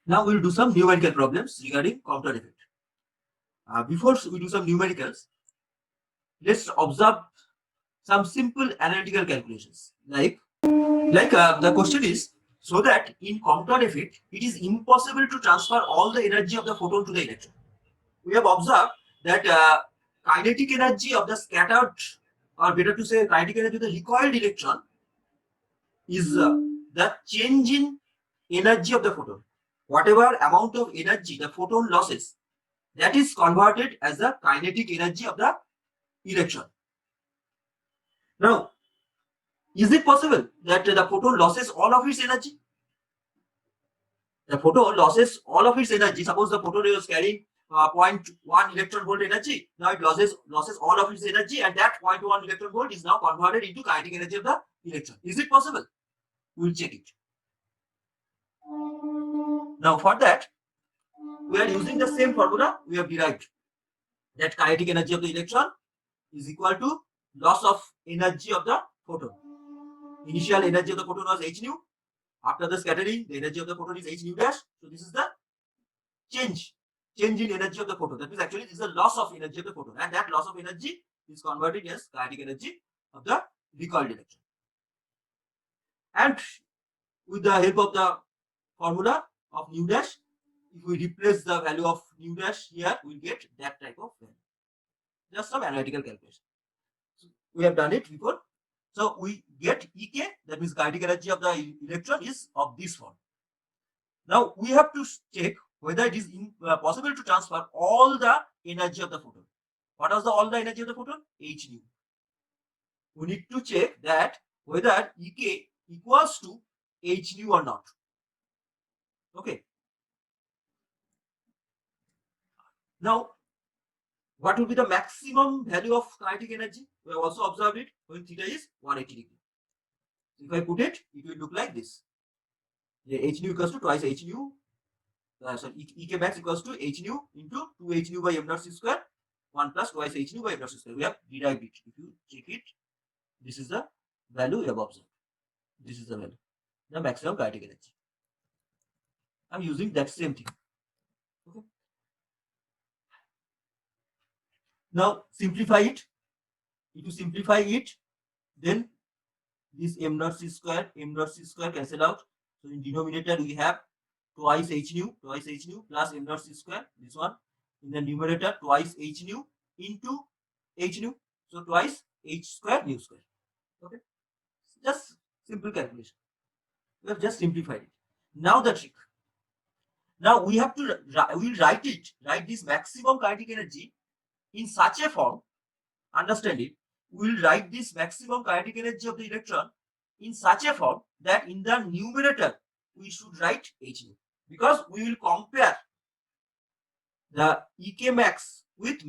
Now we'll do some numerical problems regarding Compton effect. Before we do some numericals, let's observe some simple analytical calculations. Like the question is, so that in Compton effect, it is impossible to transfer all the energy of the photon to the electron. We have observed that kinetic energy of the scattered, or better to say, kinetic energy of the recoiled electron is the change in energy of the photon. Whatever amount of energy the photon losses, that is converted as the kinetic energy of the electron. Now, is it possible that the photon losses all of its energy? The photon losses all of its energy. Suppose the photon is carrying 0.1 electron volt energy. Now it losses all of its energy, and that 0.1 electron volt is now converted into kinetic energy of the electron. Is it possible? We'll check it. Now for that, we are using the same formula we have derived. That kinetic energy of the electron is equal to loss of energy of the photon. Initial energy of the photon was h nu. After the scattering, the energy of the photon is h nu dash. So this is the change in energy of the photon. That means actually this is the loss of energy of the photon, and that loss of energy is converted as kinetic energy of the recoiled electron. And with the help of the formula of nu dash, if we replace the value of nu dash here, we'll get that type of value. Just some analytical calculation. So we have done it before. So we get Ek, that means kinetic energy of the electron is of this form. Now we have to check whether it is possible to transfer all the energy of the photon. What was all the energy of the photon? H nu. We need to check that whether Ek equals to H nu or not. Okay. Now, what will be the maximum value of kinetic energy? We have also observed it when theta is 180 degrees. If I put it, it will look like this. H nu equals to twice H nu. Ek max equals to H nu into 2 H nu by m naught c square, 1 plus twice H nu by m naught c square. We have derived it. If you check it, this is the value we have observed. This is the value, the maximum kinetic energy. I'm using that same thing. Okay. Now simplify it. If you simplify it, then this m naught c square cancel out. So in denominator we have twice h nu plus m naught c square, this one. In the numerator twice h nu into h nu, so twice h square nu square. Okay, just simple calculation. We have just simplified it. Now the trick. Now we have to write this maximum kinetic energy in such a form. Understand it. We will write this maximum kinetic energy of the electron in such a form that in the numerator we should write h nu, because we will compare the Ek max with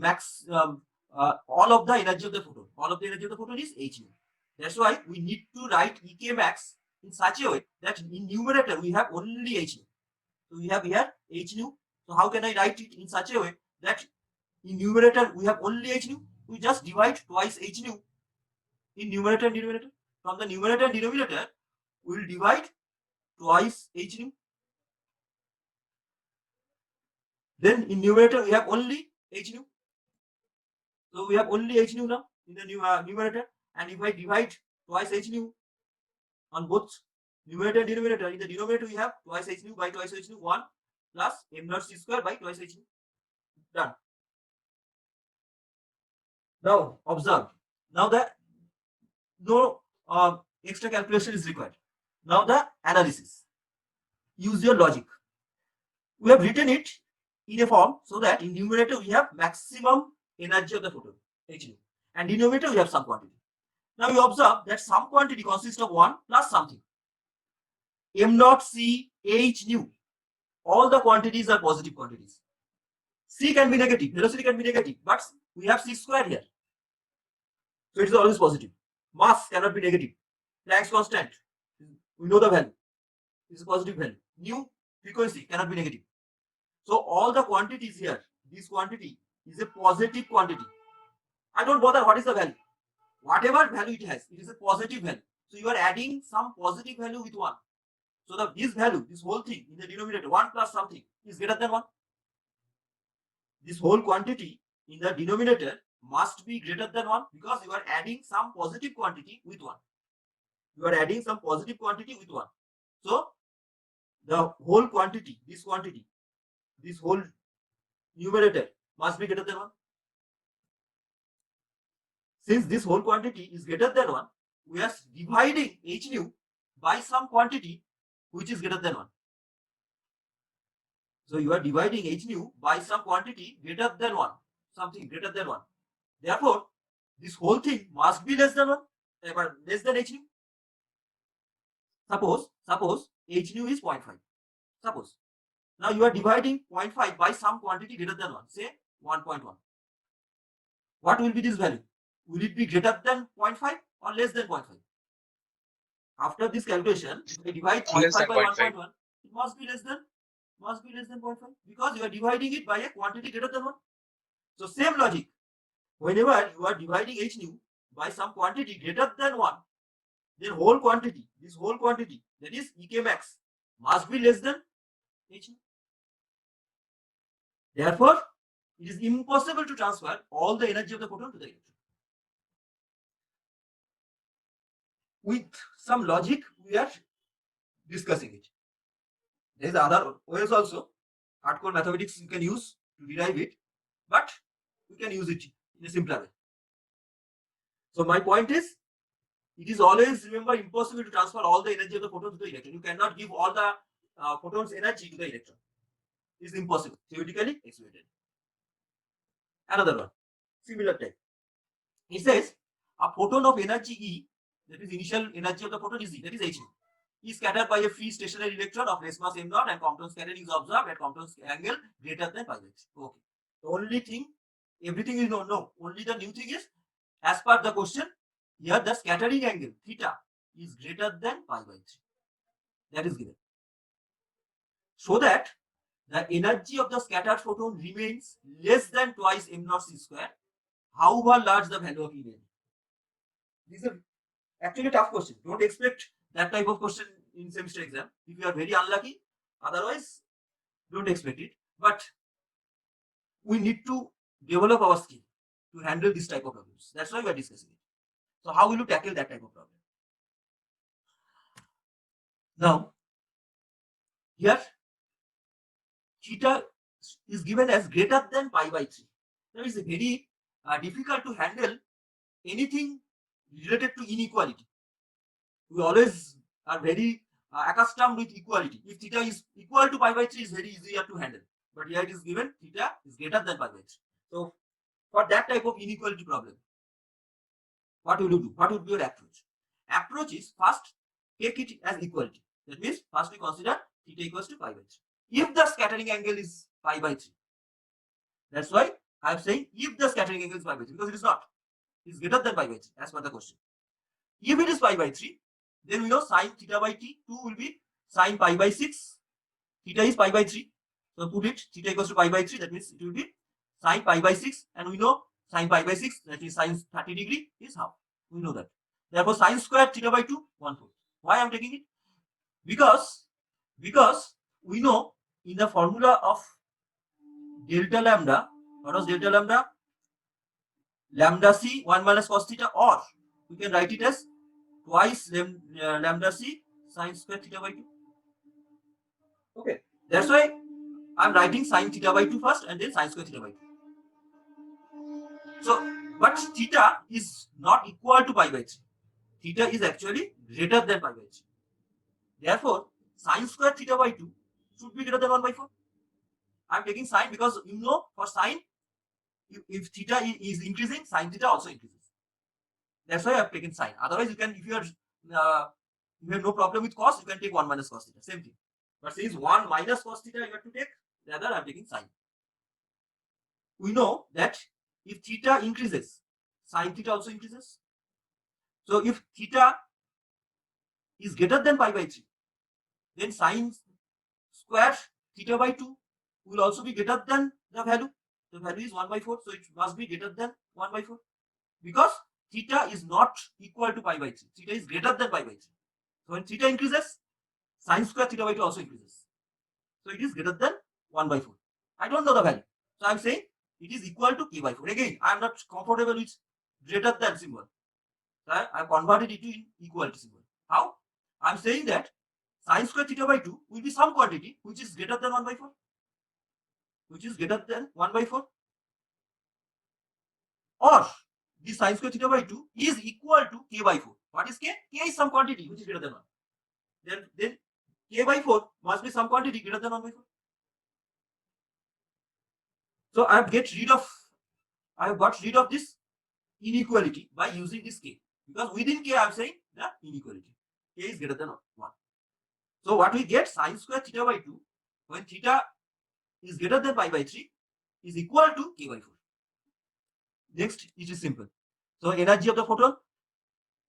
all of the energy of the photon. All of the energy of the photon is h nu. That's why we need to write Ek max in such a way that in numerator we have only h nu. So we have here h nu. So how can I write it in such a way that in numerator we have only h nu? We just divide twice h nu in numerator and denominator. From the numerator and denominator, we will divide twice h nu. Then in numerator we have only h nu. So we have only h nu now in the numerator. And if I divide twice h nu on both numerator and denominator, in the denominator we have twice h nu by twice h nu, 1 plus m naught c square by twice h nu. Done. Now observe. Now that no extra calculation is required. Now the analysis. Use your logic. We have written it in a form so that in numerator we have maximum energy of the photon, h nu, and denominator we have some quantity. Now you observe that some quantity consists of 1 plus something. M naught C H nu. All the quantities are positive quantities. C can be negative, velocity can be negative, but we have c square here. So it is always positive. Mass cannot be negative. Planck's constant, we know the value. This is a positive value. Nu, frequency cannot be negative. So all the quantities here, this quantity is a positive quantity. I don't bother what is the value. Whatever value it has, it is a positive value. So you are adding some positive value with 1. So this value, this whole thing in the denominator, 1 plus something is greater than 1. This whole quantity in the denominator must be greater than 1 because you are adding some positive quantity with 1. You are adding some positive quantity with 1. So the whole quantity, this whole numerator must be greater than 1. Since this whole quantity is greater than 1, we are dividing h nu by some quantity which is greater than 1. So you are dividing h nu by some quantity greater than 1, something greater than 1. Therefore, this whole thing must be less than 1, less than h nu. Suppose h nu is 0.5. Suppose. Now you are dividing 0.5 by some quantity greater than 1, say 1.1. What will be this value? Will it be greater than 0.5 or less than 0.5? After this calculation, if I divide 0.5 by 1.1, it must be less than 0.5 because you are dividing it by a quantity greater than 1. So same logic. Whenever you are dividing h nu by some quantity greater than 1, then whole quantity, this whole quantity, that is Ek max, must be less than h nu. Therefore, it is impossible to transfer all the energy of the photon to the electron. With some logic, we are discussing it. There is other ways also. Hardcore mathematics you can use to derive it, but we can use it in a simpler way. So my point is, it is always, remember, impossible to transfer all the energy of the photon to the electron. You cannot give all the photon's energy to the electron. It is impossible, theoretically excluded. Another one, similar type. It says a photon of energy E, that is initial energy of the photon is E, that is h nu, is scattered by a free stationary electron of less mass m naught, and Compton scattering is observed at Compton's angle greater than pi by 3. Okay. The only thing, everything is no. Only the new thing is, as per the question, here the scattering angle theta is greater than pi by 3. That is given. So that the energy of the scattered photon remains less than twice m naught c square, however large the value of E may be. This is actually a tough question. Don't expect that type of question in semester exam if you are very unlucky. Otherwise, don't expect it. But we need to develop our skill to handle this type of problems. That's why we are discussing it. So how will you tackle that type of problem? Now, here theta is given as greater than pi by 3. Now it's very difficult to handle anything related to inequality. We always are very accustomed with equality. If theta is equal to pi by 3, is very easier to handle. But here it is given theta is greater than pi by 3. So for that type of inequality problem, what will you do? What would be your approach? Approach is first take it as equality. That means first we consider theta equals to pi by 3. If the scattering angle is pi by 3, that's why I am saying if the scattering angle is pi by 3, because it is not. It is greater than pi by 3 as per the question. If it is pi by 3, then we know sine theta by t2 will be sine pi by 6. Theta is pi by 3. So put it theta equals to pi by 3. That means it will be sine pi by 6. And we know sine pi by 6, that is sine 30 degree, is half. We know that. Therefore, sine square theta by 2, 1/4. Why I am taking it? Because we know in the formula of delta lambda, what was delta lambda? Lambda c 1 minus cos theta, or we can write it as twice lambda c sine square theta by 2. Okay, that's why I'm writing sine theta by 2 first and then sine square theta by 2. So, but theta is not equal to pi by 3. Theta is actually greater than pi by 3. Therefore, sine square theta by 2 should be greater than 1/4. I'm taking sine because you know for sine, if theta is increasing, sine theta also increases. That's why I've taken sine. Otherwise, you can, if you have no problem with cos, you can take 1 minus cos theta. Same thing. But since 1 minus cos theta you have to take, rather I'm taking sine. We know that if theta increases, sine theta also increases. So if theta is greater than pi by 3, then sine square theta by 2 will also be greater than the value. The value is 1/4, so it must be greater than 1/4. Because theta is not equal to pi by 3. Theta is greater than pi by 3. So when theta increases, sine square theta by 2 also increases. So it is greater than 1 by 4. I don't know the value. So I'm saying it is equal to k by 4. Again, I'm not comfortable with greater than symbol. So I converted it to equality symbol. How? I'm saying that sine square theta by 2 will be some quantity which is greater than 1 by 4. Which is greater than 1 by 4. Or the sine square theta by 2 is equal to k by 4. What is k? K is some quantity which is greater than 1. Then k by 4 must be some quantity greater than 1 by 4. So I have got rid of this inequality by using this k. Because within k I am saying the inequality. K is greater than 1. So what we get, sine square theta by 2 when theta is greater than pi by 3 is equal to k by 4. Next, it is simple. So energy of the photon,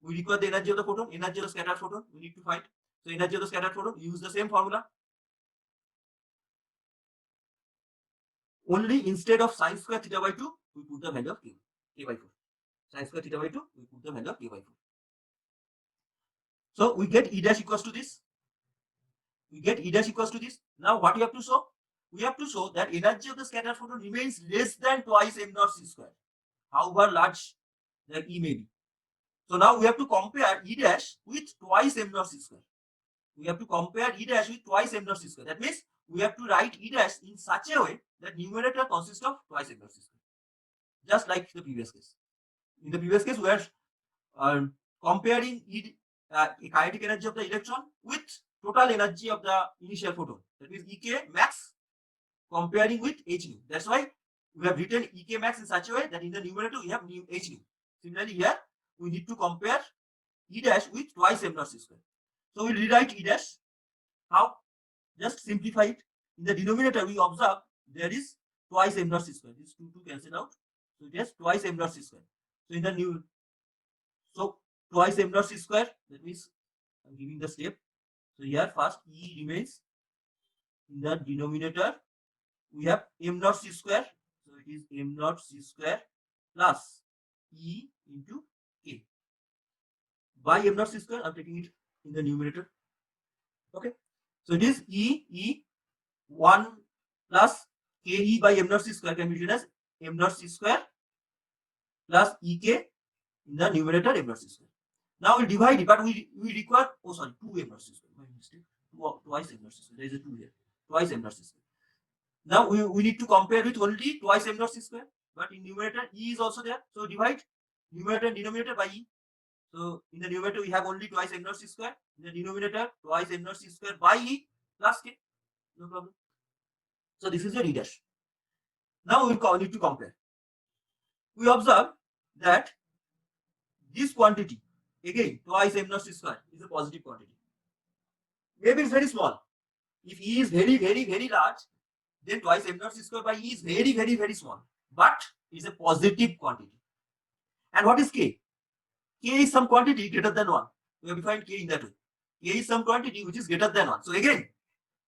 we require the energy of the photon, energy of the scattered photon, we need to find. So energy of the scattered photon, use the same formula. Only instead of sine square theta by 2, we put the value of k by 4. Sine square theta by 2, we put the value of k by 4. So we get E dash equals to this. We get E dash equals to this. Now what we have to show? We have to show that energy of the scattered photon remains less than twice m naught c square, however large the E may be. So now we have to compare E dash with twice m naught c square. We have to compare E dash with twice m naught c square. That means we have to write E dash in such a way that numerator consists of twice m naught c square. Just like the previous case. In the previous case, we are comparing kinetic energy of the electron with total energy of the initial photon. That means Ek max comparing with h nu. That's why we have written Ek max in such a way that in the numerator we have h nu. Similarly, here we need to compare E dash with twice m naught c square. So we rewrite E dash. How? Just simplify it. In the denominator, we observe there is twice m naught c square. These two cancel out. So it has twice m naught c square. So in the twice m naught c square. That means I'm giving the step. So here first E remains. In the denominator, we have m naught c square. So it is m naught c square plus E into K. By m naught c square, I'm taking it in the numerator. Okay. So it is E1 plus Ke by m naught c square can be written as m naught c square plus Ek in the numerator m naught c square. Now we divide it, but we require, 2 m naught c square. My mistake. Twice m naught c square. There is a 2 here. Twice m naught c square. Now we need to compare with only twice m naught c square. But in numerator, E is also there. So divide numerator and denominator by E. So in the numerator, we have only twice m naught c square. In the denominator, twice m naught c square by E plus K. No problem. So this is your E dash. Now we need to compare. We observe that this quantity, again, twice m naught c square is a positive quantity. Maybe it's very small. If E is very, very, very large, then twice m naught c square by E is very, very, very small. But it's a positive quantity. And what is K? K is some quantity greater than 1. We have defined K in that way. K is some quantity which is greater than 1. So again,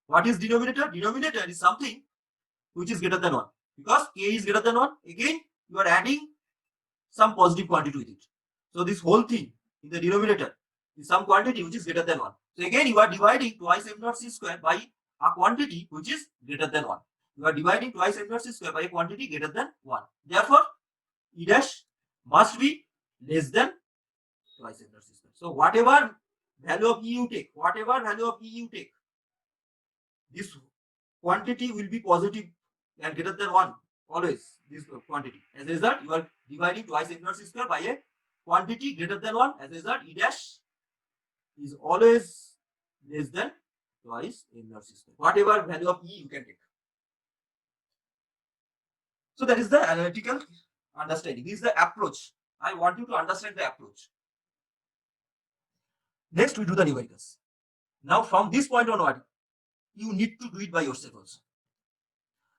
what is denominator? Denominator is something which is greater than 1. Because K is greater than 1, again, you are adding some positive quantity with it. So this whole thing in the denominator is some quantity which is greater than 1. So again, you are dividing twice m naught c square by a quantity which is greater than 1. You are dividing twice m naught c square by a quantity greater than 1. Therefore, E dash must be less than twice m naught c square. So whatever value of E you take, this quantity will be positive and greater than 1. Always this quantity. As a result, you are dividing twice m naught c square by a quantity greater than 1. As a result, E dash is always less than twice m naught c square. Whatever value of E you can take. So that is the analytical understanding. This is the approach. I want you to understand the approach. Next, we do the numericals. Now, from this point onward, you need to do it by yourself also.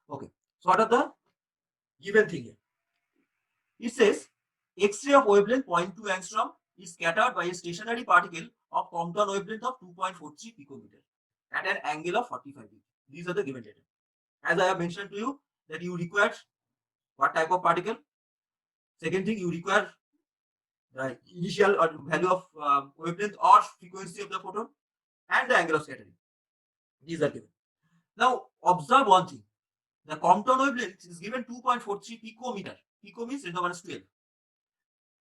Okay. So what are the given thing here? It says X-ray of wavelength 0.2 angstrom is scattered by a stationary particle of Compton wavelength of 2.43 picometer at an angle of 45 degrees. These are the given data. As I have mentioned to you that you require what type of particle. Second thing, you require the initial value of wavelength or frequency of the photon and the angle of scattering. These are given. Now observe one thing. The Compton wavelength is given 2.43 picometer. Pico means 10 to the minus 12.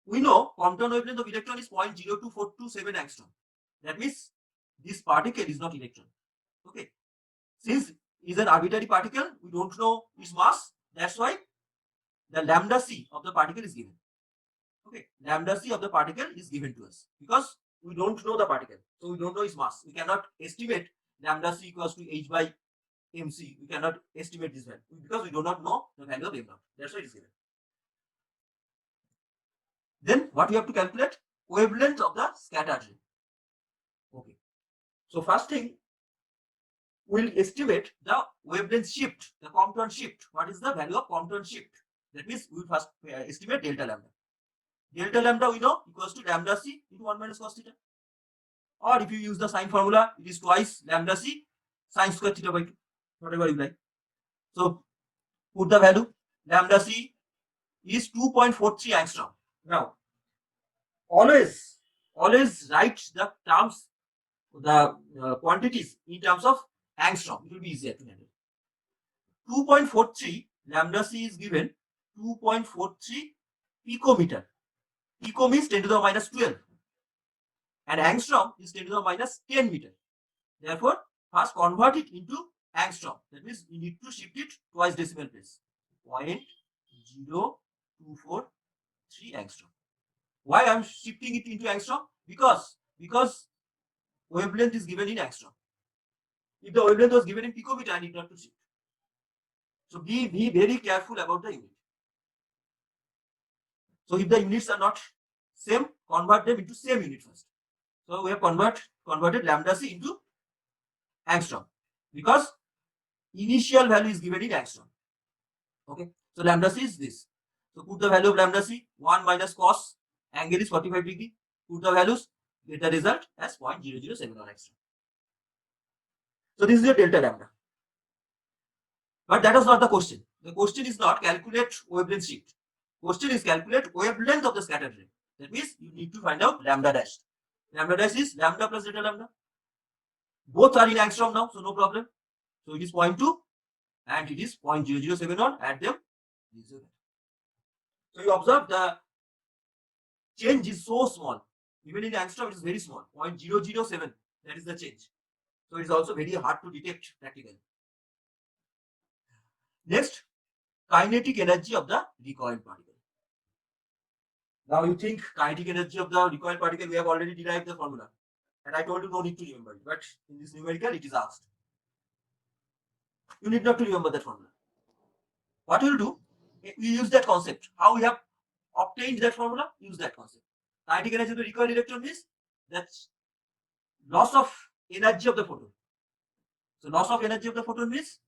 We know Compton wavelength of electron is 0.02427 angstrom. That means this particle is not electron. Okay. Since it is an arbitrary particle, we don't know its mass. That's why the lambda c of the particle is given. Okay. Lambda c of the particle is given to us because we don't know the particle. So we don't know its mass. We cannot estimate lambda c equals to h by mc. We cannot estimate this value because we do not know the value of m naught. That's why it is given. Then what we have to calculate? Wavelength of the scattered ray. Okay. So first thing, we'll estimate the wavelength shift, the Compton shift. What is the value of Compton shift? That means we first estimate delta lambda. Delta lambda we know equals to lambda c into 1 minus cos theta. Or if you use the sine formula, it is twice lambda c sine square theta by 2, whatever you like. So put the value. Lambda c is 2.43 angstrom. Now, always write the terms, the quantities in terms of angstrom. It will be easier to handle. 2.43 lambda c is given 2.43 picometer. Pico means 10 to the minus 12. And angstrom is 10 to the minus 10 meter. Therefore, first convert it into angstrom. That means you need to shift it twice decimal place. 0.0243 angstrom. Why I am shifting it into angstrom? Because wavelength is given in angstrom. If the wavelength was given in picometer, I need not to shift. So be very careful about the unit. So if the units are not same, convert them into same unit first. So we have converted lambda c into angstrom because initial value is given in angstrom. Okay. So lambda c is this. So put the value of lambda c, 1 minus cos, angle is 45 degree. Put the values, get the result as 0.0071 angstrom. So this is your delta lambda. But that was not the question. The question is not calculate wavelength shift. Question is calculate wavelength of the scattered ray. That means you need to find out lambda dash. Lambda dash is lambda plus delta lambda. Both are in angstrom now, so no problem. So it is 0.2 and it is 0.0071. Add them. So you observe the change is so small. Even in angstrom, it is very small. 0.007. That is the change. So it is also very hard to detect practically. Next, kinetic energy of the recoiled particle. Now you think kinetic energy of the recoiled particle, we have already derived the formula. And I told you no need to remember it. But in this numerical, it is asked. You need not to remember that formula. What you will do, we use that concept. How we have obtained that formula, use that concept. Kinetic energy of the recoiled electron means that's loss of energy of the photon. So loss of energy of the photon means,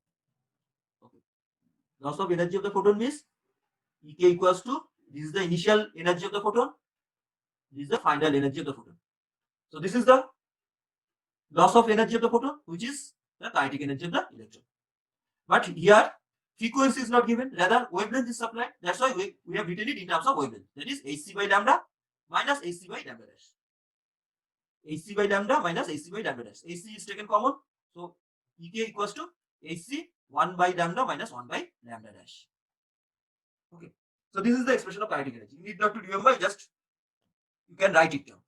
okay, loss of energy of the photon means Ek equals to, this is the initial energy of the photon, this is the final energy of the photon. So this is the loss of energy of the photon, which is the kinetic energy of the electron. But here, frequency is not given, rather wavelength is supplied. That's why we have written it in terms of wavelength. That is hc by lambda minus hc by lambda dash. hc by lambda minus hc by lambda dash. hc is taken common. So Ek equals to hc 1 by lambda minus 1 by lambda dash. Okay. So this is the expression of kinetic energy. You need not to remember, just you can write it down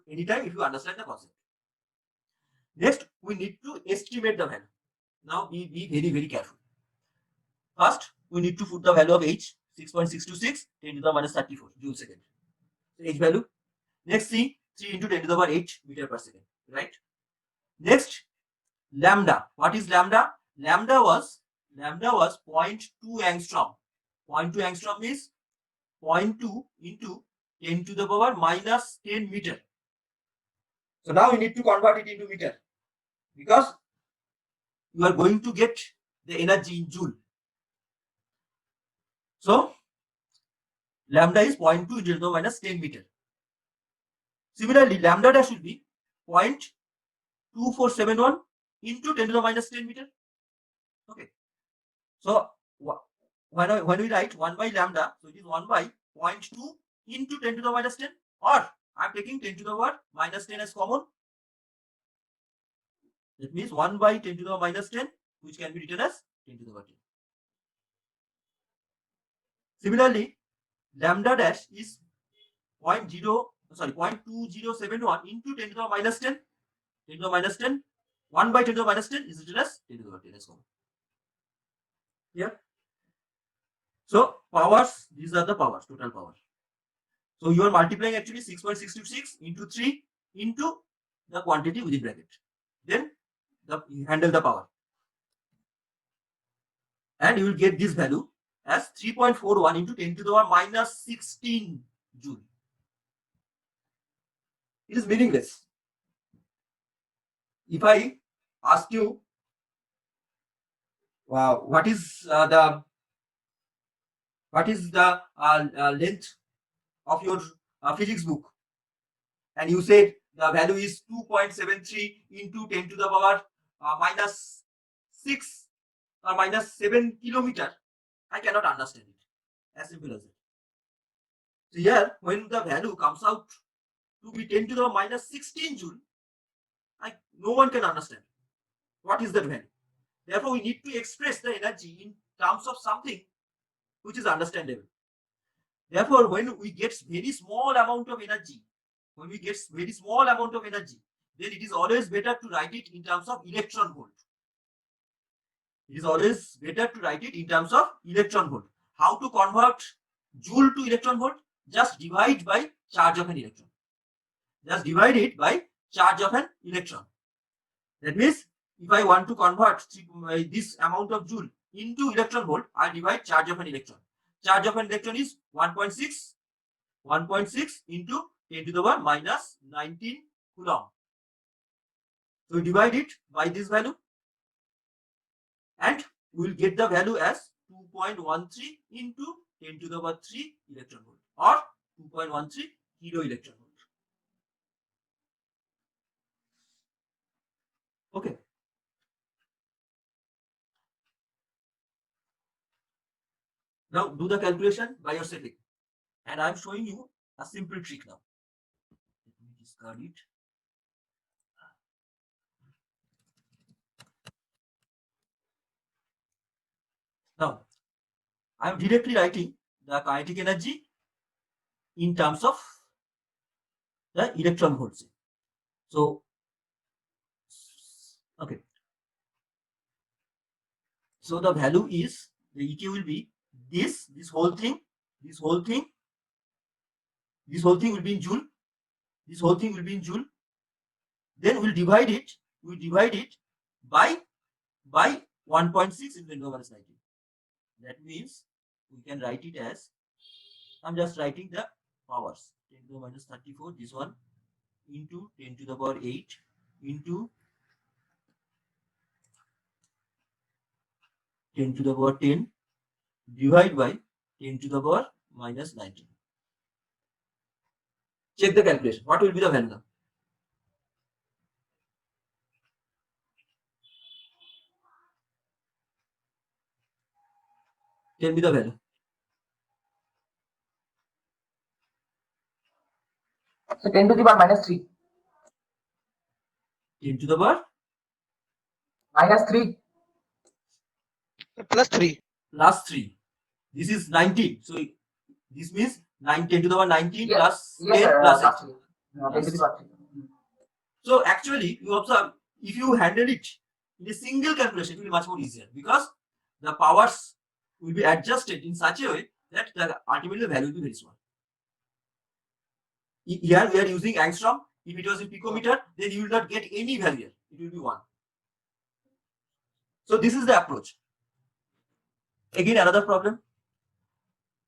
anytime if you understand the concept. Next, we need to estimate the value. Now be very careful. First, we need to put the value of h, 6.626, 10 to the minus 34 joule second. So h value. Next, C, 3 into 10 to the power 8 meter per second. Right? Next, lambda. What is lambda? Lambda was 0.2 angstrom. 0.2 angstrom means 0.2 into 10 to the power minus 10 meter. So now we need to convert it into meter because you are going to get the energy in joule. So lambda is 0.2 into 10 to the minus 10 meter. Similarly, lambda dash will be 0.2471 into 10 to the minus 10 meter. Okay. So when we write 1 by lambda, so it is 1 by 0.2 into 10 to the minus 10, or I am taking 10 to the power minus 10 as common. That means 1 by 10 to the power minus 10, which can be written as 10 to the power 10. Similarly, lambda dash is 0.2071 into 10 to the power minus 10. 10 to the power minus 10. 1 by 10 to the power minus 10 is written as 10 to the power 10 as common. Here. So powers, these are the powers, total power. So you are multiplying actually 6.626 into 3 into the quantity within bracket. Then you handle the power. And you will get this value as 3.41 into 10 to the power minus 16 joule. It is meaningless. If I ask you what is the length of your physics book, and you said the value is 2.73 into 10 to the power minus 6 or minus 7 kilometer, I cannot understand it. As simple as that. So here, when the value comes out to be 10 to the power minus 16 joule, no one can understand what is that value. Therefore, we need to express the energy in terms of something which is understandable. Therefore, when we get very small amount of energy, then it is always better to write it in terms of electron volt. It is always better to write it in terms of electron volt. How to convert joule to electron volt? Just divide by charge of an electron. Just divide it by charge of an electron. That means if I want to convert this amount of joule into electron volt, I divide charge of an electron. Charge of an electron is 1.6 into 10 to the power minus 19 coulomb. So we divide it by this value and we will get the value as 2.13 into 10 to the power 3 electron volt or 2.13 kilo electron volt. Okay. Now do the calculation by yourself. And I am showing you a simple trick now. Let me discard it. Now, I am directly writing the kinetic energy in terms of the electron volts. So, okay. So the value is, the EQ will be this whole thing will be in joule. This whole thing will be in joule. Then we'll divide it by 1.6 into 10 to the minus 19. That means we can write it as, I'm just writing the powers, 10 to the minus 34, this one, into 10 to the power 8, into 10 to the power 10, divide by 10 to the power minus 19. Check the calculation. What will be the value now? Tell me the value. So 10 to the power minus 3. 10 to the power minus 3. Plus 3. Plus 3. This is 19. So this means 10 to the power 19 Yes. plus Yes, 10 plus 8. 10 to the power 3. So actually, you observe, if you handle it in a single calculation, it will be much more easier because the powers will be adjusted in such a way that the ultimately the value will be very small. Here we are using angstrom. If it was in picometer, then you will not get any value. It will be 1. So this is the approach. Again, another problem.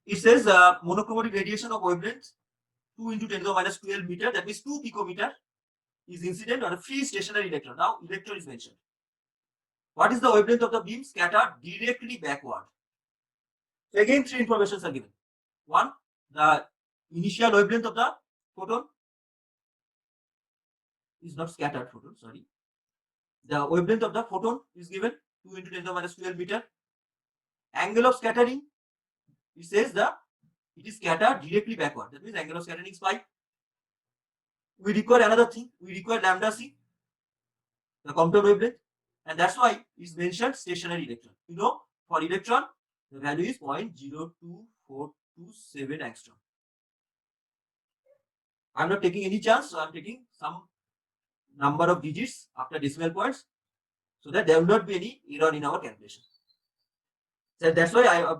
It says monochromatic radiation of wavelength 2 into 10 to the minus 12 meter. That means 2 picometer is incident on a free stationary electron. Now electron is mentioned. What is the wavelength of the beam scattered directly backward? So again, 3 informations are given. 1, the initial wavelength of the photon is not scattered photon, sorry. The wavelength of the photon is given 2 into 10 to the minus 12 meter. Angle of scattering, it says it is scattered directly backward. That means angle of scattering is pi. We require another thing. We require lambda c. the Compton wavelength, and that's why it's mentioned stationary electron. You know, for electron, the value is 0.02427 angstrom. I'm not taking any chance, so I'm taking some number of digits after decimal points, so that there will not be any error in our calculation. So that's why I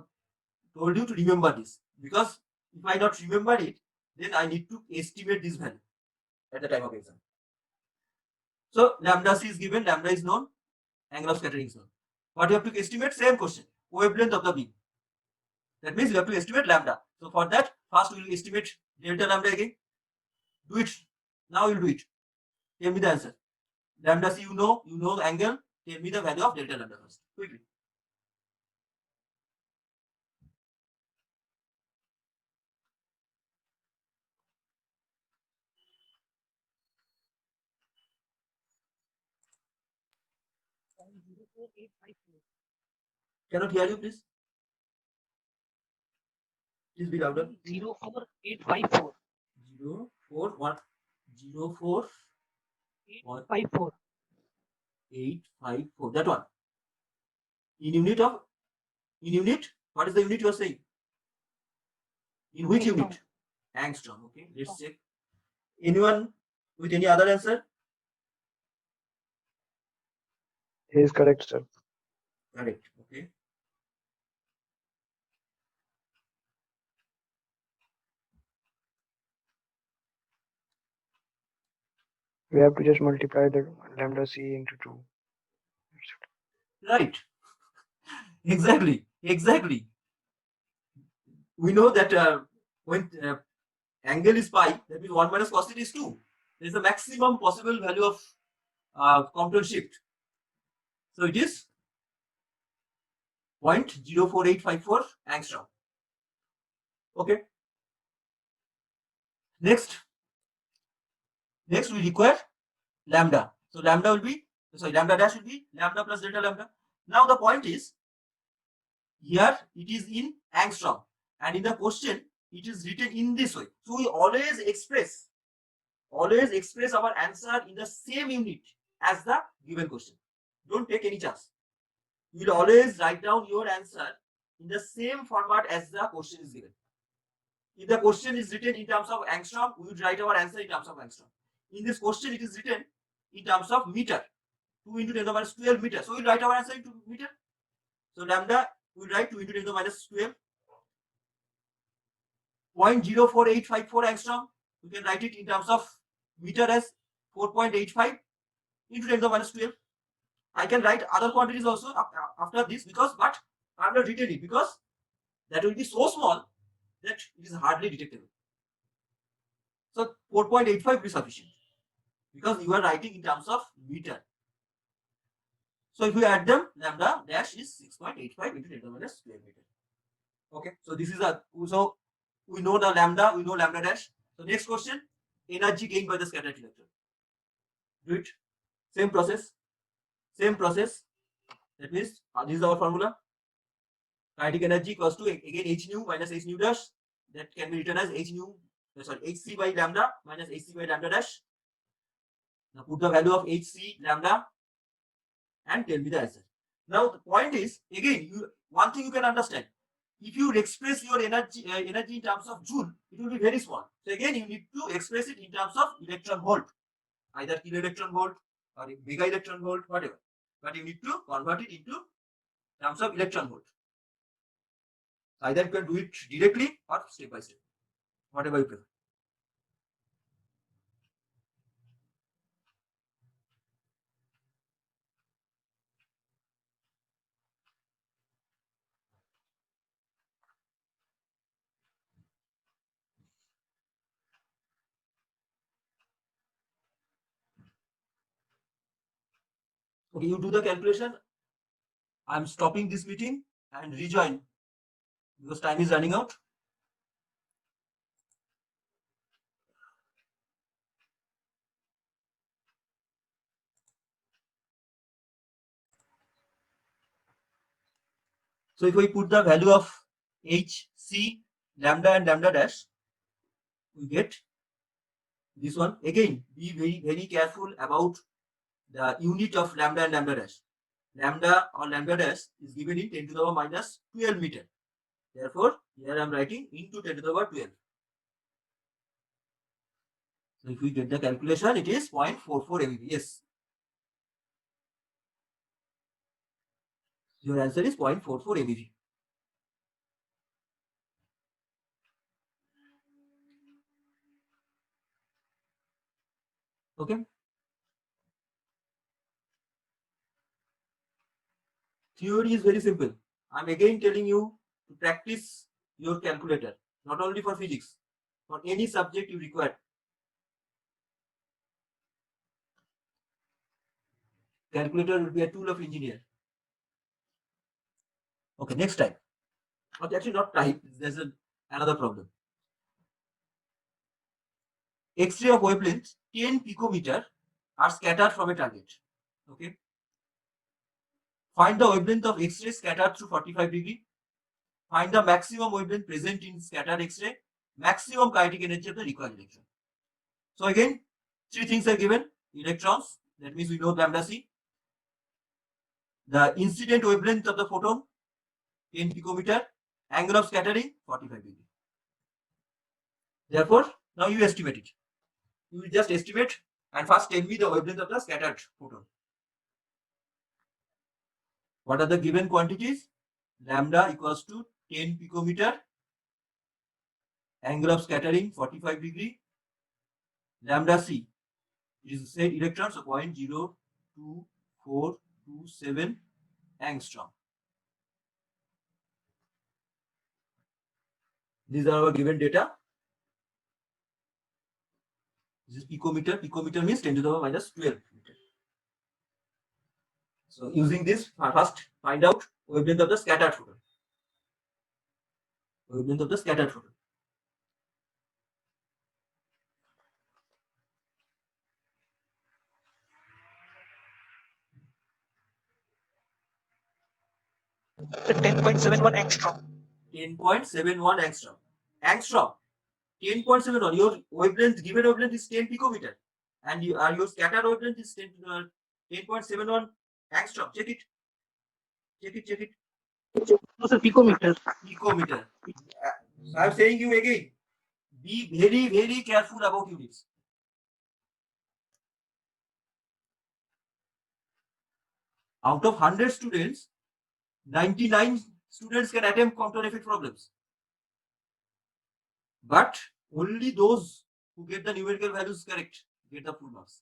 told you to remember this, because if I not remember it, then I need to estimate this value at the time of exam. So lambda c is given, lambda is known, angle of scattering is known. What you have to estimate? Same question, wavelength of the beam. That means you have to estimate lambda. So for that, first we will estimate delta lambda again. Do it. Now you will do it. Tell me the answer. Lambda c you know the angle. Tell me the value of delta lambda first. Quickly. Cannot hear you, please. Please be louder. 04854. 04854. That one. In unit? What is the unit you are saying? In which Angstrom. unit? Angstrom. Okay, let's check. Anyone with any other answer? He is correct, sir. Correct. Okay. We have to just multiply the lambda c into 2. Right. Exactly. We know that when angle is pi, that means 1 minus cos theta is 2. There is a maximum possible value of Compton shift. So it is 0.04854 angstrom. Okay. Next we require lambda. So lambda dash will be lambda plus delta lambda. Now the point is, here it is in angstrom, and in the question it is written in this way. So we always express our answer in the same unit as the given question. Don't take any chance. You will always write down your answer in the same format as the question is given. If the question is written in terms of angstrom, we would write our answer in terms of angstrom. In this question, it is written in terms of meter, 2 into 10 to the minus 12 meter. So we will write our answer into meter. So lambda, we will write 2 into 10 to the minus 12. 0.04854 angstrom. We can write it in terms of meter as 4.85 into 10 to the minus 12. I can write other quantities also after this, but I have not written it because that will be so small that it is hardly detectable. So 4.85 will be sufficient because you are writing in terms of meter. So if we add them, lambda dash is 6.85 into 10 to the minus 12 meter. Okay, so this is so we know the lambda, we know lambda dash. So next question, energy gained by the scattered electron. Do it. Same process. That means this is our formula. Kinetic energy equals to again h nu minus h nu dash. That can be written as hc by lambda minus hc by lambda dash. Now put the value of hc lambda and tell me the answer. Now the point is, again, one thing you can understand. If you express your energy in terms of joule, it will be very small. So again, you need to express it in terms of electron volt, either kilo electron volt or mega electron volt, whatever. But you need to convert it into terms of electron volt. Either you can do it directly or step by step, whatever you prefer. Okay, you do the calculation. I'm stopping this meeting and rejoin because time is running out. So if we put the value of h, c, lambda and lambda dash, we get this one. Again, be very careful about the unit of lambda and lambda dash. Lambda or lambda dash is given in 10 to the power minus 12 meter. Therefore, here I am writing into 10 to the power 12. So if we get the calculation, it is 0.44 MeV. Yes. Your answer is 0.44 MeV. Okay. Theory is very simple. I'm again telling you to practice your calculator, not only for physics, for any subject you require. Calculator will be a tool of engineer. Okay, next time. But actually not type, there's another problem. X-ray of wavelength 10 picometer are scattered from a target. Okay. Find the wavelength of X-ray scattered through 45 degree. Find the maximum wavelength present in scattered X-ray. Maximum kinetic energy of the required electron. So again, three things are given. Electrons, that means we know lambda c. The incident wavelength of the photon, 10 picometer. Angle of scattering, 45 degree. Therefore, now you estimate it. You will just estimate and first tell me the wavelength of the scattered photon. What are the given quantities? Lambda equals to 10 picometer. Angle of scattering 45 degree. Lambda c is said electrons, so 0.02427 angstrom. These are our given data. This is picometer. Picometer means 10 to the power minus 12 meter. So using this, first find out wavelength of the scattered photon. Wavelength of the scattered photon. The 10.71 angstrom. 10.71 angstrom. Angstrom. 10.71. Your wavelength, given wavelength is 10 picometer, and your scattered wavelength is 10.71 angstrom. Check it. Check it. Check it. Those are picometer. Picometer. I am saying you again. Be very, very careful about units. Out of 100 students, 99 students can attempt Compton effect problems. But only those who get the numerical values correct get the full marks.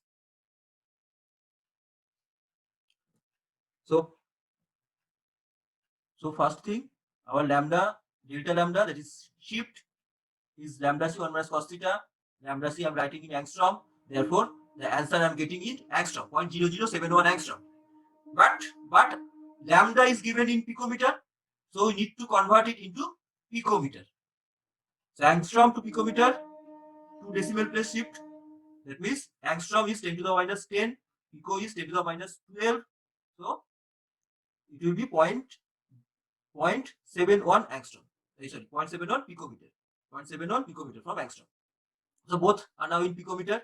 So first thing, our lambda, delta lambda, that is shift, is lambda c 1 minus cos theta. Lambda c I'm writing in angstrom. Therefore, the answer I'm getting in angstrom, 0.0071 angstrom. But lambda is given in picometer, so we need to convert it into picometer. So angstrom to picometer, 2 decimal place shift. That means angstrom is 10 to the minus 10, pico is 10 to the minus 12. So it will be 0.71 angstrom. Sorry, 0.71 picometer. 0.71 picometer from angstrom. So both are now in picometer.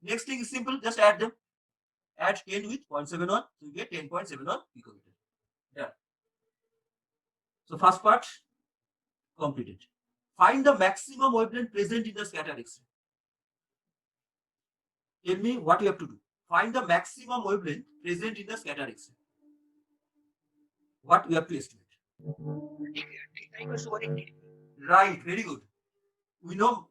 Next thing is simple, just add them. Add 10 with 0.71, so you get 10.71 picometer. Done. So first part completed. Find the maximum wavelength present in the scattered X-ray. Tell me what you have to do. Find the maximum wavelength present in the scattered X-ray. What we have to estimate? Right, very good. We know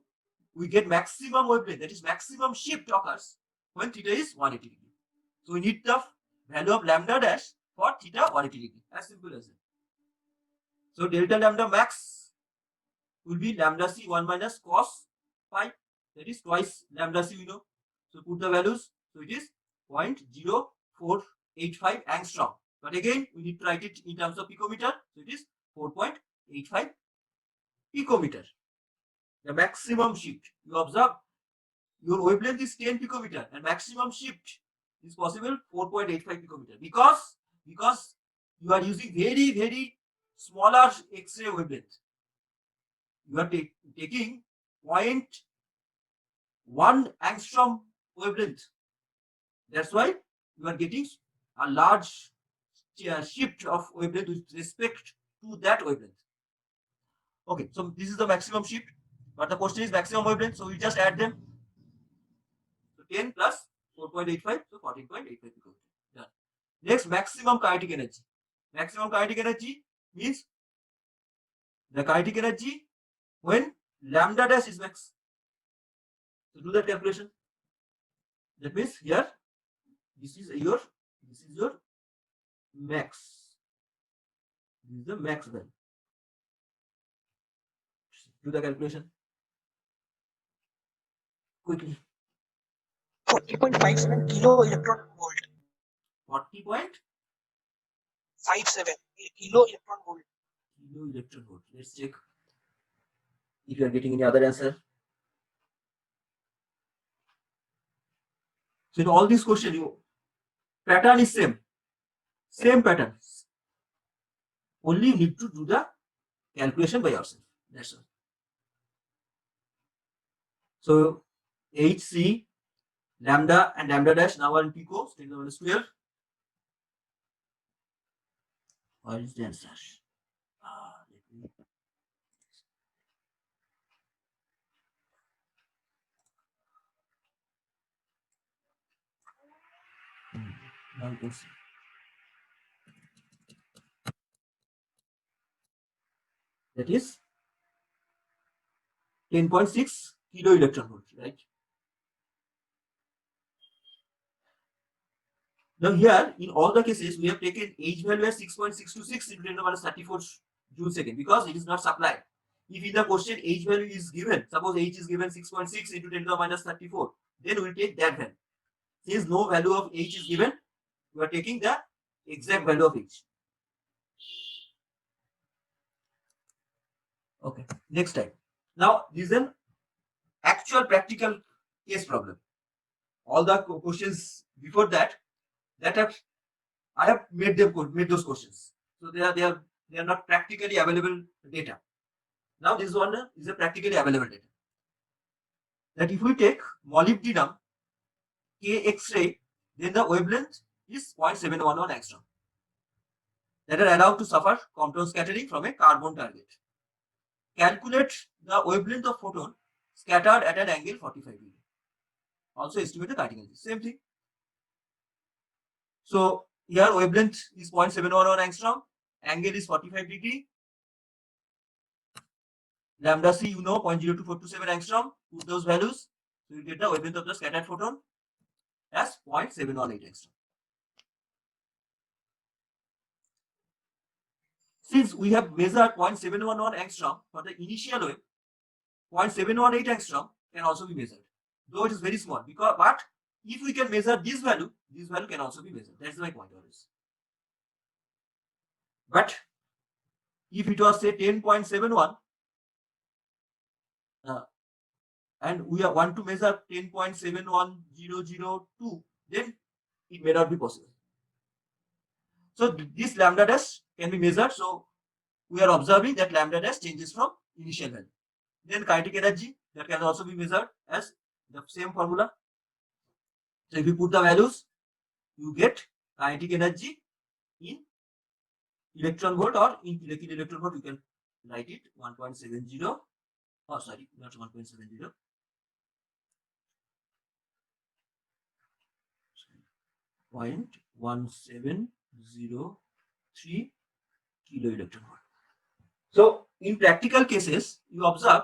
we get maximum wavelength, that is maximum shift occurs when theta is 180 degree. So we need the value of lambda dash for theta 180 degree. As simple as that. So delta lambda max will be lambda c 1 minus cos phi, that is twice lambda c we know. So put the values. So it is 0.0485 angstrom. But again, we need to write it in terms of picometer. So it is 4.85 picometer. The maximum shift. You observe your wavelength is 10 picometer and maximum shift is possible 4.85 picometer because you are using very, very smaller X-ray wavelength. You are taking 0.1 angstrom wavelength. That's why you are getting a large shift of wavelength with respect to that wavelength. Okay, so this is the maximum shift, but the question is maximum wavelength, so we just add them. So 10 plus 4.85, so 14.85 picometer. Done. Next, maximum kinetic energy. Maximum kinetic energy means the kinetic energy when lambda dash is max. So do that calculation. That means here this is your max. This is the max value. Do the calculation quickly. 40.57 kilo electron volt. 40.57 kilo electron volt. kilo electron volt. Let's check if you are getting any other answer. So in all these questions, your pattern is same pattern. Only you need to do the calculation by yourself. That's all. So HC, lambda and lambda dash now are in picos. 10 to the minus 12. What is the answer? Let me. Now you can see. That is 10.6 kilo electron volt, right? Now here, in all the cases, we have taken H value as 6.626 into 10 to the minus 34 joule second because it is not supplied. If in the question H value is given, suppose H is given 6.6 into 10 to the minus 34, then we will take that value. Since no value of H is given, we are taking the exact value of H. Okay, next time. Now, this is an actual practical case problem. All the questions before that I have made those questions. So they are not practically available data. Now this one is a practically available data. That if we take molybdenum K X-ray, then the wavelength is 0.711 angstrom. That are allowed to suffer Compton scattering from a carbon target. Calculate the wavelength of photon scattered at an angle 45 degree. Also estimate the kinetic energy. Same thing. So here wavelength is 0.711 angstrom, angle is 45 degree. Lambda C, you know, 0.02427 angstrom. Put those values, so you get the wavelength of the scattered photon as 0.718 angstrom. Since we have measured 0.711 angstrom for the initial wave, 0.718 angstrom can also be measured, though it is very small. But if we can measure this value can also be measured. That's my point always. But if it was say 10.71 and we want to measure 10.71002, then it may not be possible. So this lambda dash can be measured. So we are observing that lambda dash changes from initial value. Then kinetic energy, that can also be measured as the same formula. So if you put the values, you get kinetic energy in electron volt, or in electron volt you can write it 1.70. Oh, sorry, not 1.70. 0.1703 kilo electron volt. So in practical cases, you observe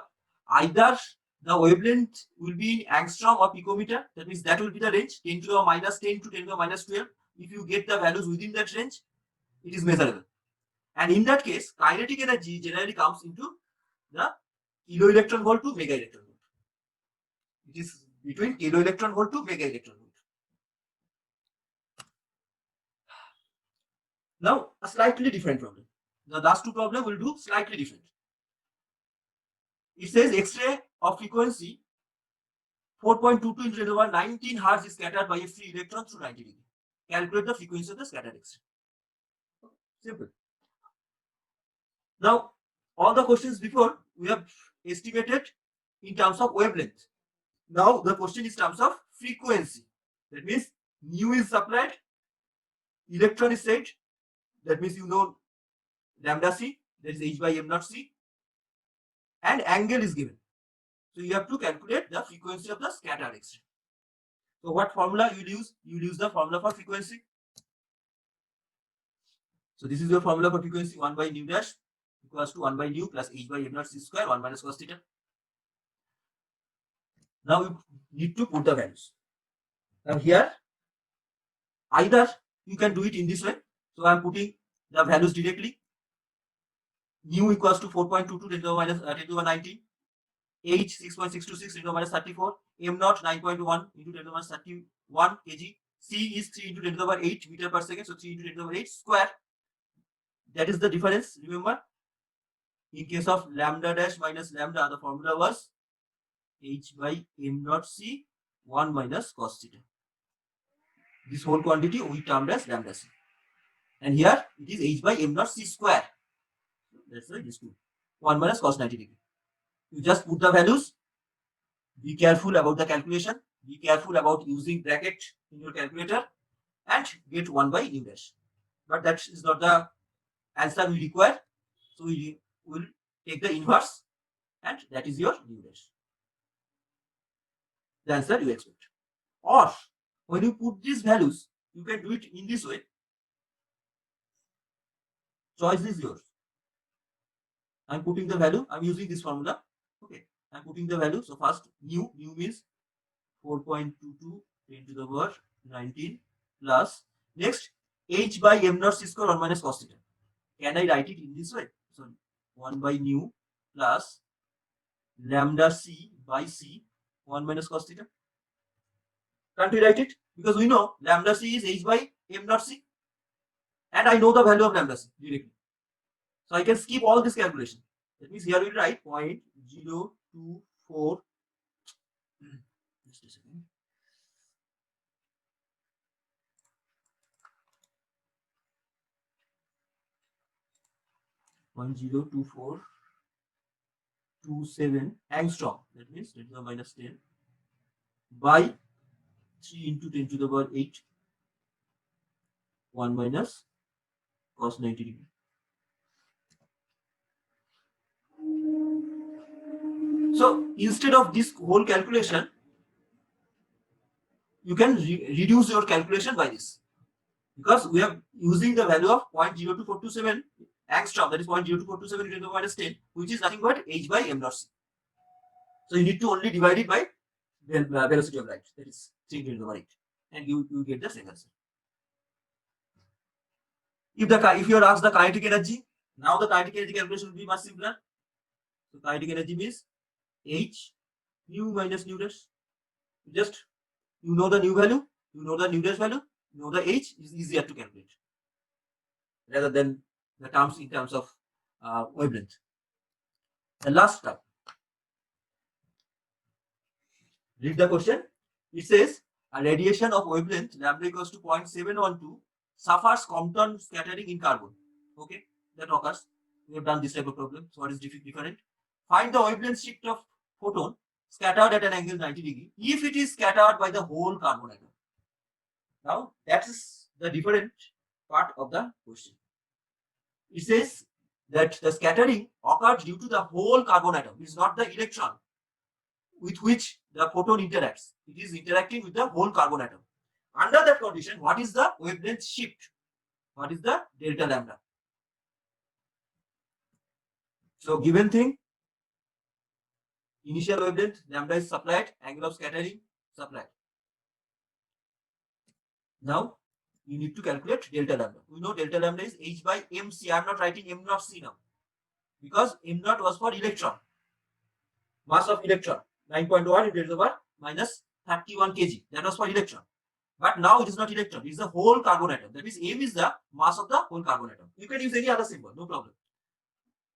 either the wavelength will be in angstrom or picometer. That means that will be the range 10 to the minus 10 to 10 to the minus 12. If you get the values within that range, it is measurable. And in that case, kinetic energy generally comes into the kilo electron volt to mega electron volt. It is between kilo electron volt to mega electron volt. Now, a slightly different problem. The last two problems will do slightly different. It says X-ray of frequency 4.22 into 10 to the power 19 Hz is scattered by a free electron through 90 degree. Calculate the frequency of the scattered X-ray. Simple. Now, all the questions before we have estimated in terms of wavelength. Now the question is in terms of frequency. That means nu is supplied electron is said, that means you know lambda c, that is h by m naught c, and angle is given. So you have to calculate the frequency of the scattered X-ray. So what formula you will use? You will use the formula for frequency. So this is your formula for frequency, 1 by nu dash equals to 1 by nu plus h by m naught c square 1 minus cos theta. Now you need to put the values. Now here, either you can do it in this way. So I am putting the values directly. Nu equals to 4.22 10 to the minus 10 to the power 19. H 6.626 10 to the minus 34. M naught 9.1 into 10 to the minus 31 kg. C is 3 into 10 to the power 8 meter per second. So 3 into 10 to the power 8 square. That is the difference. Remember, in case of lambda dash minus lambda, the formula was h by m naught c 1 minus cos theta. This whole quantity we termed as lambda c. And here it is h by m naught c square. That's why this 2. 1 minus cos 90 degree. You just put the values. Be careful about the calculation. Be careful about using bracket in your calculator and get 1 by nu dash. But that is not the answer we require. So we will take the inverse and that is your nu dash. The answer you expect. Or when you put these values, you can do it in this way. Choice is yours. I'm putting the value. I'm using this formula. Okay. I'm putting the value. So first nu means 4.22 10 to the power 19 plus next h by m naught c square 1 minus cos theta. Can I write it in this way? So 1 by nu plus lambda c by c 1 minus cos theta. Can't we write it? Because we know lambda c is h by m naught c. And I know the value of lambda c directly. So I can skip all this calculation. That means here we write 0.024. Just a second. .02427 angstrom. That means 10 to the minus 10 by 3 into 10 to the power 8. 1 minus cos 90 degree. So instead of this whole calculation, you can reduce your calculation by this, because we are using the value of 0.02427 angstrom, that is 0.02427 into the minus 10, which is nothing but h by m naught c. So you need to only divide it by velocity of light, that is 3 into the power 8, and you get the same answer. If you are asked the kinetic energy, now the kinetic energy calculation will be much simpler. So kinetic energy means h nu minus nu dash. Just you know the nu value, you know the nu dash value, you know the h, is easier to calculate rather than the terms in terms of wavelength. The last term. Read the question. It says a radiation of wavelength lambda equals to 0.712 suffers Compton scattering in carbon. Okay, that occurs. We have done this type of problem. So what is different? Find the wavelength shift of photon scattered at an angle 90 degree if it is scattered by the whole carbon atom. Now that is the different part of the question. It says that the scattering occurs due to the whole carbon atom. It is not the electron with which the photon interacts. It is interacting with the whole carbon atom. Under that condition, what is the wavelength shift? What is the delta lambda? So given thing, initial wavelength lambda is supplied, angle of scattering supplied. Now you need to calculate delta lambda. We know delta lambda is h by mc. I am not writing m naught c now, because m naught was for electron. Mass of electron 9.1 into 10 to the power minus 31 kg. That was for electron. But now it is not electron, it is the whole carbon atom. That means m is the mass of the whole carbon atom. You can use any other symbol, no problem.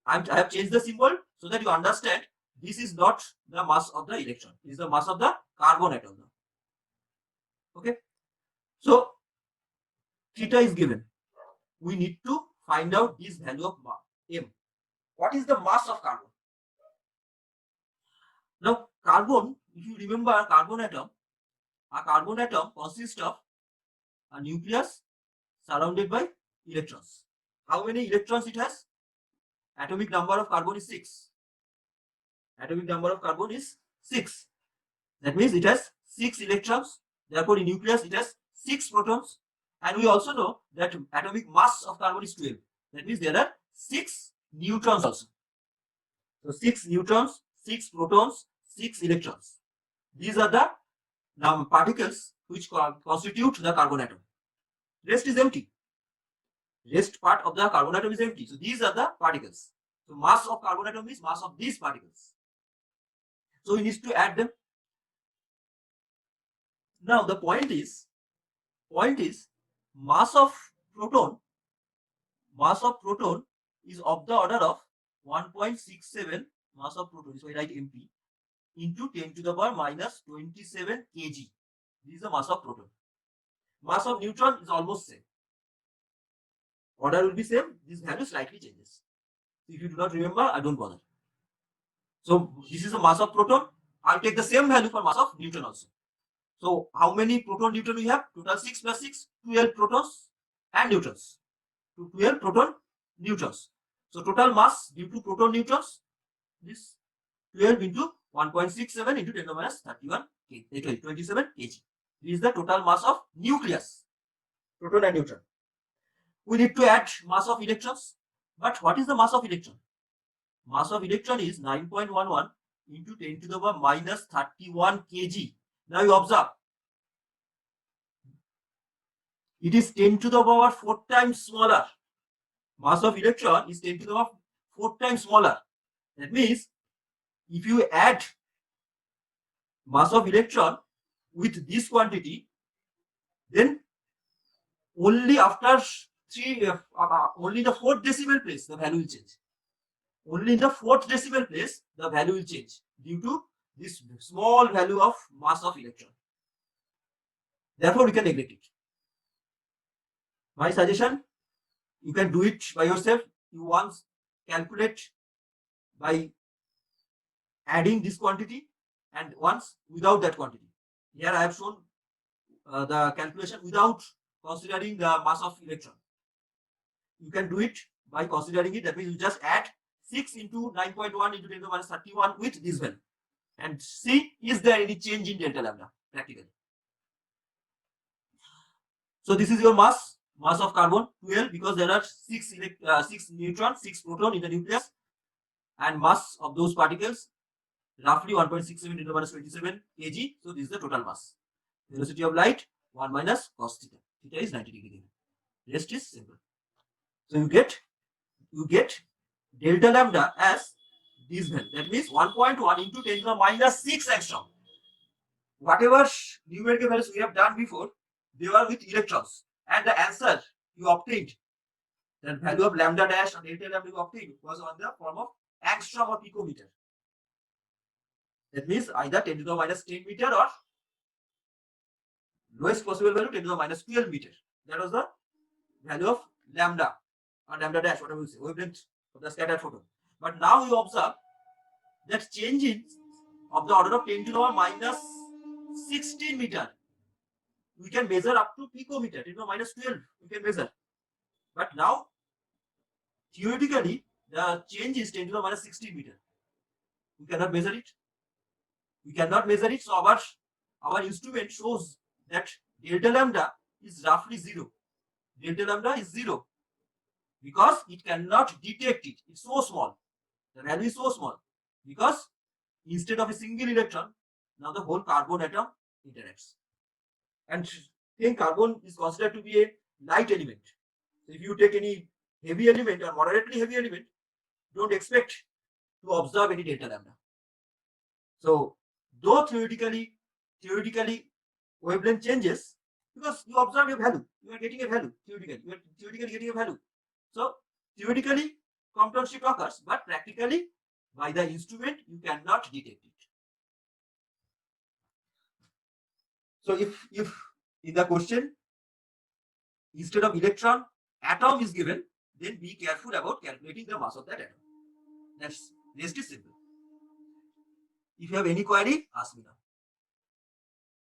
I have changed the symbol so that you understand this is not the mass of the electron. It is the mass of the carbon atom now. Okay. So theta is given. We need to find out this value of m. What is the mass of carbon? Now carbon, if you remember a carbon atom consists of a nucleus, surrounded by electrons. How many electrons it has? Atomic number of carbon is 6. Atomic number of carbon is 6. That means it has 6 electrons. Therefore, in nucleus it has 6 protons. And we also know that atomic mass of carbon is 12. That means there are 6 neutrons also. So 6 neutrons, 6 protons, 6 electrons. These are the particles which constitute the carbon atom. Rest is empty. Rest part of the carbon atom is empty. So these are the particles. So mass of carbon atom is mass of these particles. So we need to add them. Now the point is mass of proton is of the order of 1.67 mass of proton. So I write MP into 10 to the power minus 27 kg. This is the mass of proton. Mass of neutron is almost same. Order will be same. This value slightly changes. If you do not remember, I don't bother. So this is the mass of proton. I'll take the same value for mass of neutron also. So how many proton neutron we have? Total 6 plus 6, 12 protons and neutrons. 12 proton neutrons. So total mass due to proton neutrons, this 12 into 1.67 into 10 to the minus 31 kg, 27 kg. This is the total mass of nucleus, proton and neutron. We need to add mass of electrons. But what is the mass of electron? Mass of electron is 9.11 into 10 to the power minus 31 kg. Now you observe, it is 10 to the power 4 times smaller. Mass of electron is 10 to the power 4 times smaller. That means if you add mass of electron with this quantity, then only after only the 4th decimal place the value will change. Only in the 4th decimal place the value will change due to this small value of mass of electron. Therefore, we can neglect it. My suggestion, you can do it by yourself. You once calculate by adding this quantity and once without that quantity. Here I have shown the calculation without considering the mass of electron. You can do it by considering it. That means you just add 6 into 9.1 into 10 to the minus 31 with this value and see is there any change in delta lambda practically. So this is your mass of carbon 12 because there are 6 neutrons, 6 proton in the nucleus, and mass of those particles roughly 1.67 into the minus 27 kg. So this is the total mass. Velocity of light 1 minus cos theta. Theta is 90 degree. Rest is simple. So you get delta lambda as this value. That means 1.1 into 10 to the minus 6 angstrom. Whatever numerical values we have done before, they were with electrons. And the answer you obtained, the value of lambda dash or delta lambda you obtained was on the form of angstrom or picometer. That means either 10 to the minus 10 meter or lowest possible value 10 to the minus 12 meter. That was the value of lambda or lambda dash, whatever you say, wavelength of the scattered photon. But now you observe that changes of the order of 10 to the minus 16 meter. We can measure up to picometer, 10 to the minus 12 we can measure. But now theoretically the change is 10 to the minus 16 meter. We cannot measure it. So our instrument shows that delta lambda is roughly 0. Delta lambda is 0 because it cannot detect it. It's so small. The value is so small because instead of a single electron, now the whole carbon atom interacts. And think carbon is considered to be a light element. So if you take any heavy element or moderately heavy element, don't expect to observe any delta lambda. So though theoretically wavelength changes because you observe a value, you are getting a value theoretically. You are theoretically getting a value. So theoretically Compton shift occurs, but practically by the instrument you cannot detect it. So if in the question instead of electron atom is given, then be careful about calculating the mass of that atom. That's rest is simple. If you have any query, ask me now.